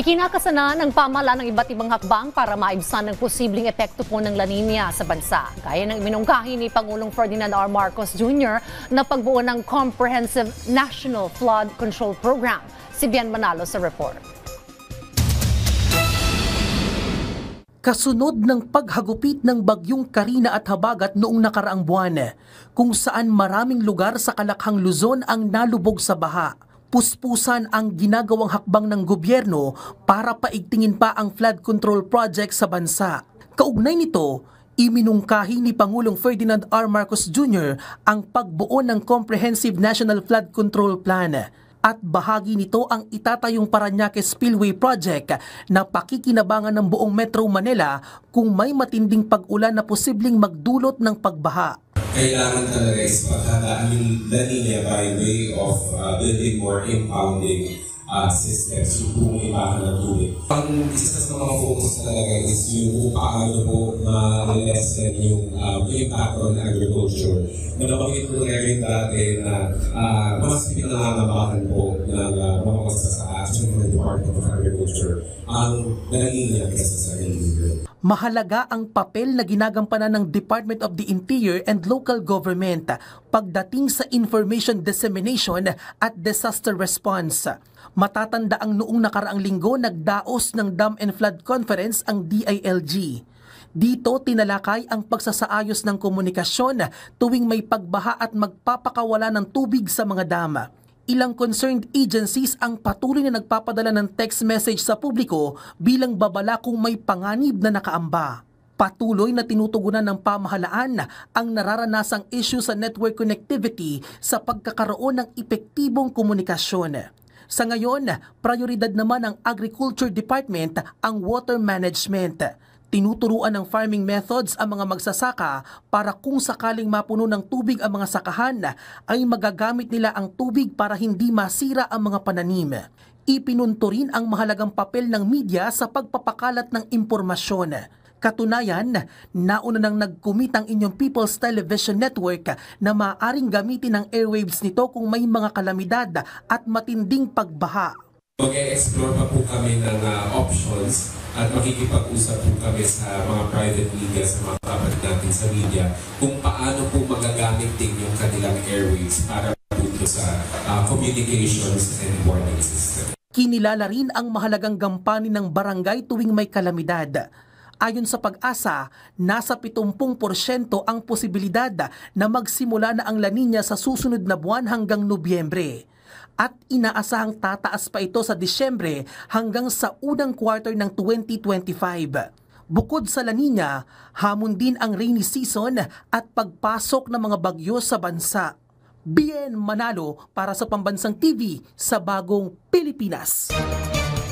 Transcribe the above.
Ikinakasana ng pamahalaan ng iba't ibang hakbang para maibsan ang posibleng epekto po ng La Nina sa bansa. Gaya ng iminungkahi ni Pangulong Ferdinand R. Marcos Jr. na pagbuo ng Comprehensive National Flood Control Program. Si Bian Manalo sa report. Kasunod ng paghagupit ng bagyong Karina at Habagat noong nakaraang buwan, kung saan maraming lugar sa Kalakhang Luzon ang nalubog sa baha. Puspusan ang ginagawang hakbang ng gobyerno para paigtingin pa ang flood control project sa bansa. Kaugnay nito, iminungkahi ni Pangulong Ferdinand R. Marcos Jr. ang pagbuo ng Comprehensive National Flood Control Plan. At bahagi nito ang itatayong Parañaque Spillway Project na pakikinabangan ng buong Metro Manila kung may matinding pag-ulan na posibleng magdulot ng pagbaha. Kailangan talaga is paghandaan yung La Nina by way of building more impounding systems, yung pumipahan ng tubig. Ang isa sa mga focus talaga is yung kung paano po ma-lessen yung impact on agriculture. Nabanggit ko na rin dati na mas pinangangabahan po ng mga magsasaka at ng Department of Agriculture ang La Nina kaysa sa El Niño. Mahalaga ang papel na ginagampanan ng Department of the Interior and Local Government pagdating sa information dissemination at disaster response. Matatanda ang noong nakaraang linggo nagdaos ng Dam and Flood Conference ang DILG. Dito tinalakay ang pagsasaayos ng komunikasyon tuwing may pagbaha at magpapakawala ng tubig sa mga dam. Ilang concerned agencies ang patuloy na nagpapadala ng text message sa publiko bilang babala kung may panganib na nakaamba. Patuloy na tinutugunan ng pamahalaan ang nararanasang issue sa network connectivity sa pagkakaroon ng epektibong komunikasyon. Sa ngayon, prioridad naman ng Agriculture Department ang water management. Tinuturuan ng farming methods ang mga magsasaka para kung sakaling mapuno ng tubig ang mga sakahan ay magagamit nila ang tubig para hindi masira ang mga pananim. Ipinunto rin ang mahalagang papel ng media sa pagpapakalat ng impormasyon. Katunayan, nauna nang nag-commit ang inyong People's Television Network na maaaring gamitin ang airwaves nito kung may mga kalamidad at matinding pagbaha. Mag-e-explore pa po kami ng options at makikipag-usap po kami sa mga private media, sa mga kapatid natin sa media, kung paano po magagamit din yung kanilang airwaves para po sa communications and warning system. Kinilala rin ang mahalagang gampanin ng barangay tuwing may kalamidad. Ayon sa Pag-asa, nasa 70% ang posibilidad na magsimula na ang La Nina sa susunod na buwan hanggang Nobyembre. At inaasahang tataas pa ito sa Disyembre hanggang sa unang quarter ng 2025. Bukod sa La Nina, hamon din ang rainy season at pagpasok ng mga bagyo sa bansa. Bien Manalo para sa Pambansang TV sa Bagong Pilipinas.